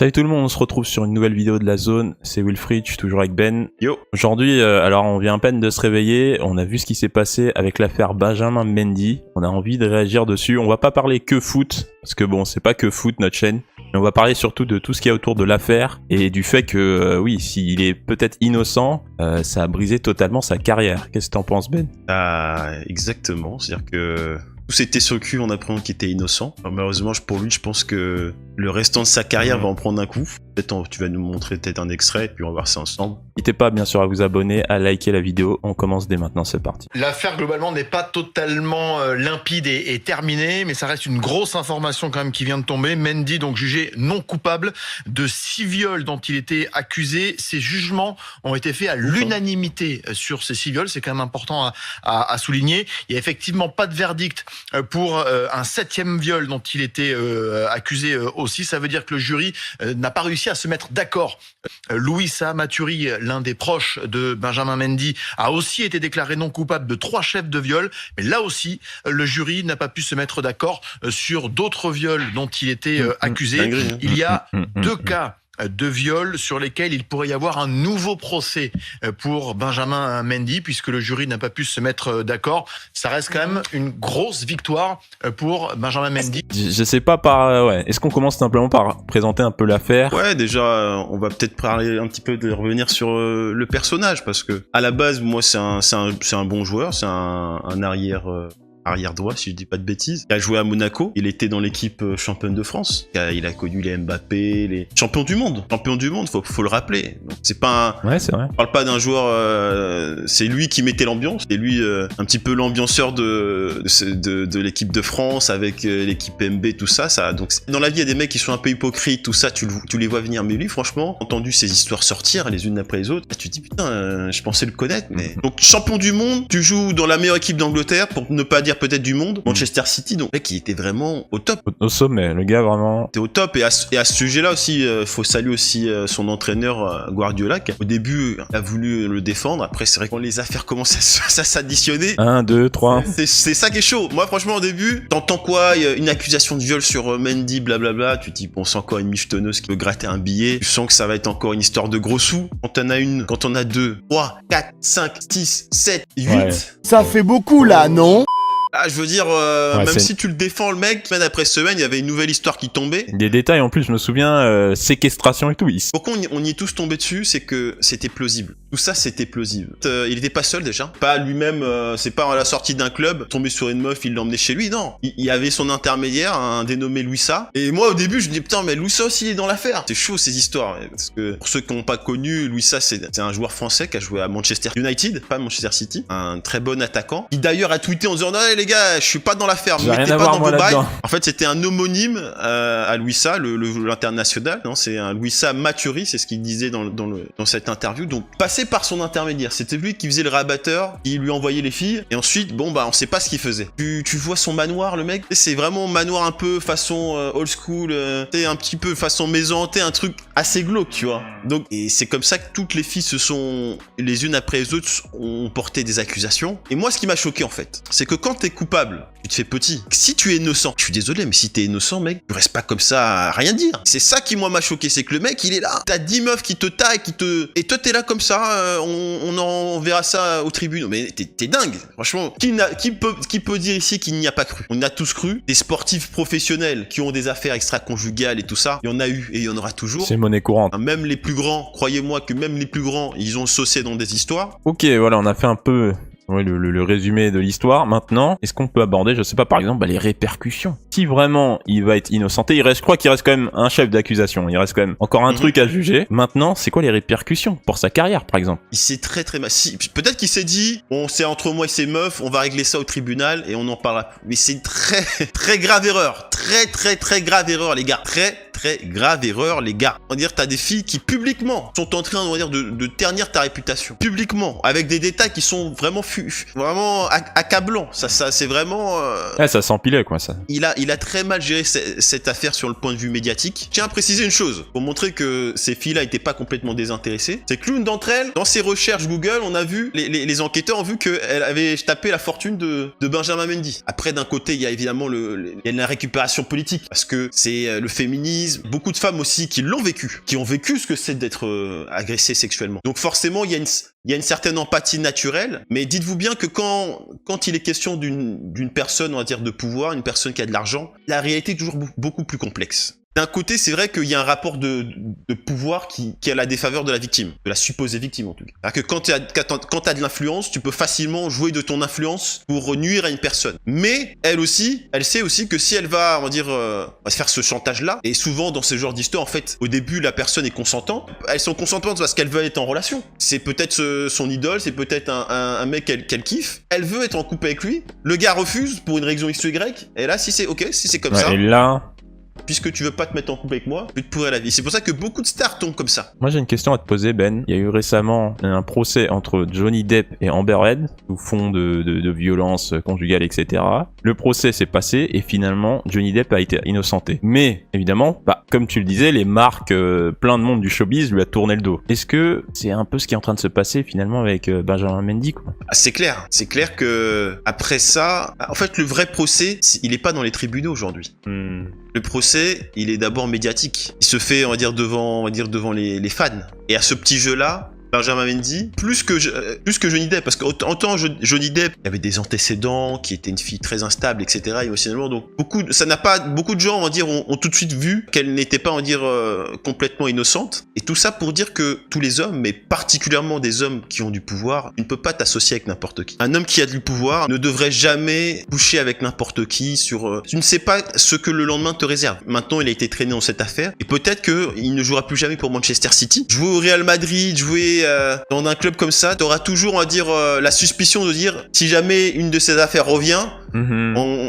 Salut tout le monde, on se retrouve sur une nouvelle vidéo de la zone, c'est Wilfried, je suis toujours avec Ben. Yo. Aujourd'hui, alors on vient à peine de se réveiller, on a vu ce qui s'est passé avec l'affaire Benjamin Mendy, on a envie de réagir dessus, on va pas parler que foot, parce que bon, c'est pas que foot notre chaîne, mais on va parler surtout de tout ce qu'il y a autour de l'affaire, et du fait que, oui, s'il est peut-être innocent, ça a brisé totalement sa carrière. Qu'est-ce que t'en penses, Ben? Exactement, c'est-à-dire que tout s'était sur le cul en apprenant qu'il était innocent. Alors, malheureusement, pour lui, je pense que le restant de sa carrière va en prendre un coup. Peut-être tu vas nous montrer peut-être un extrait, puis on va voir ça ensemble. N'hésitez pas bien sûr à vous abonner, à liker la vidéo, on commence dès maintenant, c'est parti. L'affaire globalement n'est pas totalement limpide et terminée, mais ça reste une grosse information quand même qui vient de tomber. Mendy donc jugé non coupable de 6 viols dont il était accusé. Ces jugements ont été faits à l'unanimité sur ces 6 viols, c'est quand même important à souligner. Il n'y a effectivement pas de verdict pour un 7e viol dont il était accusé aussi. Ça veut dire que le jury n'a pas réussi à se mettre d'accord. Louisa Maturi, l'un des proches de Benjamin Mendy, a aussi été déclaré non coupable de 3 chefs de viol. Mais là aussi, le jury n'a pas pu se mettre d'accord sur d'autres viols dont il était accusé. Il y a 2 cas de viol sur lesquels il pourrait y avoir un nouveau procès pour Benjamin Mendy, puisque le jury n'a pas pu se mettre d'accord. Ça reste quand même une grosse victoire pour Benjamin Mendy. Je sais pas ouais. Est-ce qu'on commence simplement par présenter un peu l'affaire? Ouais, déjà, on va peut-être parler un petit peu de revenir sur le personnage, parce que à la base, moi, c'est un bon joueur, c'est un arrière droit, si je dis pas de bêtises. Il a joué à Monaco. Il était dans l'équipe championne de France. Il a connu les Mbappé, les champions du monde. Champions du monde, faut le rappeler. Donc, c'est pas Ouais, c'est vrai. on parle pas d'un joueur, c'est lui qui mettait l'ambiance. C'est lui un petit peu l'ambianceur de l'équipe de France avec l'équipe MB, tout ça. Donc dans la vie, il y a des mecs qui sont un peu hypocrites, tout ça, tu les vois venir. Mais lui, franchement, entendu ces histoires sortir les unes après les autres, tu te dis putain, je pensais le connaître. Mais donc champion du monde, tu joues dans la meilleure équipe d'Angleterre, pour ne pas dire peut-être du monde, Manchester City, donc mec, il était vraiment au top. Au sommet, le gars vraiment. T'es au top, et à ce sujet-là aussi, faut saluer aussi son entraîneur Guardiola, qui au début a voulu le défendre. Après, c'est vrai que quand les affaires commencent à s'additionner, 1, 2, 3. c'est ça qui est chaud. Moi, franchement, au début, t'entends quoi? Une accusation de viol sur Mendy, blablabla. Tu te dis, bon, c'est encore une michetonneuse qui veut gratter un billet. Tu sens que ça va être encore une histoire de gros sous. Quand on a une, quand on a 2, 3, 4, 5, 6, 7, 8. Ouais. Ça fait beaucoup là, non? Ah, je veux dire, même si tu le défends, le mec, semaine après semaine, il y avait une nouvelle histoire qui tombait. Des détails en plus, je me souviens, séquestration et tout. Pourquoi on y est tous tombés dessus, c'est que c'était plausible. Tout ça, c'était plausible. Il était pas seul déjà. Pas lui-même, c'est pas à la sortie d'un club, tombé sur une meuf, il l'emmenait chez lui. Non. Il y avait son intermédiaire, un dénommé Louisa. Et moi, au début, je me dis, putain, mais Louisa aussi, il est dans l'affaire. C'est chaud, ces histoires. Parce que, pour ceux qui n'ont pas connu, Louisa, c'est un joueur français qui a joué à Manchester United, pas Manchester City. Un très bon attaquant. Qui d'ailleurs a tweeté en disant, non, les gars, je suis pas dans l'affaire, J'ai mettez rien à pas voir, dans moi, vos bails. là-dedans. En fait, c'était un homonyme à Louisa, l'international. Non, c'est un Louisa Maturi, c'est ce qu'il disait dans cette interview. Donc, passé par son intermédiaire, c'était lui qui faisait le rabatteur, qui lui envoyait les filles. Et ensuite, bon, bah, on sait pas ce qu'il faisait. Tu vois son manoir, le mec. C'est vraiment manoir un peu façon old school, un petit peu façon maison hantée, un truc assez glauque, tu vois. Donc, et c'est comme ça que toutes les filles se sont, les unes après les autres, ont porté des accusations. Et moi, ce qui m'a choqué, en fait, c'est que quand t'es coupable, tu te fais petit. Si tu es innocent, je suis désolé, mais si t'es innocent, mec, tu restes pas comme ça à rien dire. C'est ça qui, moi, m'a choqué, c'est que le mec, il est là. T'as 10 meufs qui te taillent, et toi, t'es là comme ça, on en verra ça aux tribunes. Mais t'es dingue. Franchement, qui peut dire ici qu'il n'y a pas cru? On a tous cru. Des sportifs professionnels qui ont des affaires extra-conjugales et tout ça, il y en a eu et il y en aura toujours. C'est monnaie courante. Même les plus grands, croyez-moi que même les plus grands, ils ont saucé dans des histoires. Ok, voilà, on a fait un peu le résumé de l'histoire. Maintenant, est-ce qu'on peut aborder, je sais pas, par exemple, les répercussions? Si vraiment il va être innocenté, je crois qu'il reste quand même un chef d'accusation. Il reste quand même encore un truc à juger. Maintenant, c'est quoi les répercussions pour sa carrière, par exemple? Il s'est très mal. Si, peut-être qu'il s'est dit, bon, c'est entre moi et ces meufs, on va régler ça au tribunal et on en parlera. Mais c'est une très grave erreur. Très grave erreur, les gars. Très grave erreur, les gars. On va dire, t'as des filles qui publiquement sont en train, on va dire, de ternir ta réputation. Publiquement, avec des détails qui sont vraiment vraiment accablants. Ça, c'est vraiment. Ouais, ça s'empilait, quoi, ça. Il a il a très mal géré cette affaire sur le point de vue médiatique. Je tiens à préciser une chose, pour montrer que ces filles-là n'étaient pas complètement désintéressées. C'est que l'une d'entre elles, dans ses recherches Google, on a vu, les enquêteurs ont vu qu'elle avait tapé la fortune de Benjamin Mendy. Après, d'un côté, il y a évidemment il y a la récupération politique, parce que c'est le féminisme. Beaucoup de femmes aussi qui l'ont vécu, qui ont vécu ce que c'est d'être agressées sexuellement. Donc forcément, il y a une certaine empathie naturelle, mais dites-vous bien que quand il est question d'une personne, on va dire, de pouvoir, une personne qui a de l'argent, la réalité est toujours beaucoup plus complexe. D'un côté, c'est vrai qu'il y a un rapport de pouvoir qui est à la défaveur de la victime, de la supposée victime en tout cas. C'est-à-dire que quand t'as de l'influence, tu peux facilement jouer de ton influence pour nuire à une personne. Mais elle aussi, elle sait aussi que si elle va, on va dire, faire ce chantage-là, et souvent dans ce genre d'histoire, en fait, au début, la personne est consentante. Elles sont consentantes parce qu'elle veut être en relation. C'est peut-être son idole, c'est peut-être un mec qu'elle kiffe. Elle veut être en couple avec lui. Le gars refuse pour une raison X ou Y. Et là, si c'est ok, si c'est comme ça. Et là, puisque tu veux pas te mettre en couple avec moi, je vais te pourrir la vie. C'est pour ça que beaucoup de stars tombent comme ça. moi j'ai une question à te poser, Ben. Il y a eu récemment un procès entre Johnny Depp et Amber Heard, sous fond de violence conjugale, etc. Le procès s'est passé et finalement Johnny Depp a été innocenté. Mais évidemment, comme tu le disais, les marques, plein de monde du showbiz lui a tourné le dos. Est-ce que c'est un peu ce qui est en train de se passer finalement avec Benjamin Mendy, quoi? Ah, c'est clair. C'est clair que après ça, en fait, le vrai procès, il est pas dans les tribunaux aujourd'hui. Le procès, il est d'abord médiatique. Il se fait, on va dire, devant les fans. Et à ce petit jeu-là, Benjamin Mendy, plus que Johnny Depp, parce qu'autant Johnny Depp, il avait des antécédents, qui était une fille très instable, etc. émotionnellement, donc beaucoup de gens, on va dire, ont tout de suite vu qu'elle n'était pas, on va dire, complètement innocente. Et tout ça pour dire que tous les hommes, mais particulièrement des hommes qui ont du pouvoir, tu ne peux pas t'associer avec n'importe qui. Un homme qui a du pouvoir ne devrait jamais coucher avec n'importe qui tu ne sais pas ce que le lendemain te réserve. Maintenant, il a été traîné dans cette affaire, et peut-être qu'il ne jouera plus jamais pour Manchester City. Jouer au Real Madrid, jouer dans un club comme ça, t'auras toujours, on va dire, la suspicion de dire, si jamais une de ces affaires revient,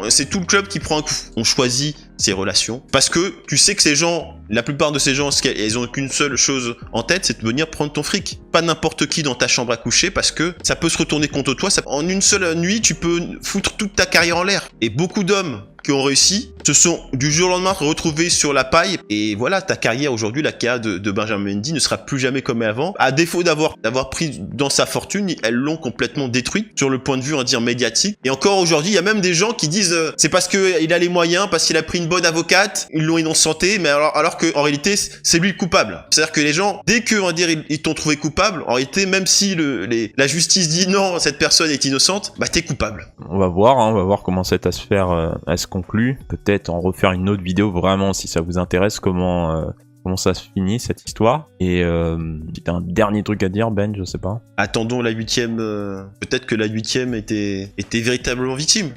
c'est tout le club qui prend un coup. On choisit ses relations parce que tu sais que ces gens, la plupart de ces gens, ils ont qu'une seule chose en tête, c'est de venir prendre ton fric. Pas n'importe qui dans ta chambre à coucher, parce que ça peut se retourner contre toi. En une seule nuit, tu peux foutre toute ta carrière en l'air. Et beaucoup d'hommes qui ont réussi se sont du jour au lendemain retrouvés sur la paille. Et voilà, ta carrière aujourd'hui, la carrière de Benjamin Mendy ne sera plus jamais comme avant. À défaut d'avoir pris dans sa fortune, elles l'ont complètement détruite sur le point de vue, on va dire, médiatique. Et encore aujourd'hui, il y a même des gens qui disent c'est parce que il a les moyens, parce qu'il a pris une bonne avocate, ils l'ont innocenté, mais alors que en réalité, c'est lui le coupable. C'est-à-dire que les gens, dès que, on va dire, ils t'ont trouvé coupable, en réalité, même si la justice dit non, cette personne est innocente, bah t'es coupable. On va voir comment cette affaire se conclut. Peut-être en refaire une autre vidéo vraiment si ça vous intéresse, comment ça se finit cette histoire. Et c'était un dernier truc à dire, Ben, je sais pas. Attendons la 8e, peut-être que la 8e était véritablement victime,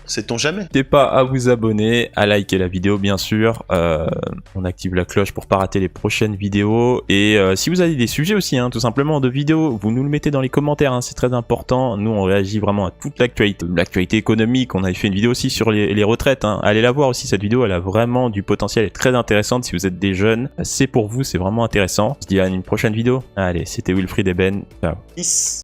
sait-on jamais. N'hésitez pas à vous abonner, à liker la vidéo bien sûr, on active la cloche pour pas rater les prochaines vidéos, et si vous avez des sujets aussi, tout simplement de vidéos, vous nous le mettez dans les commentaires, c'est très important. Nous on réagit vraiment à toute l'actualité économique. On avait fait une vidéo aussi sur les retraites, allez la voir aussi, cette vidéo elle a vraiment du potentiel, elle est très intéressante. Si vous êtes des jeunes, c'est pour vous, c'est vraiment intéressant. On se dit à une prochaine vidéo. Allez, c'était Wilfried et Ben, ciao. Peace.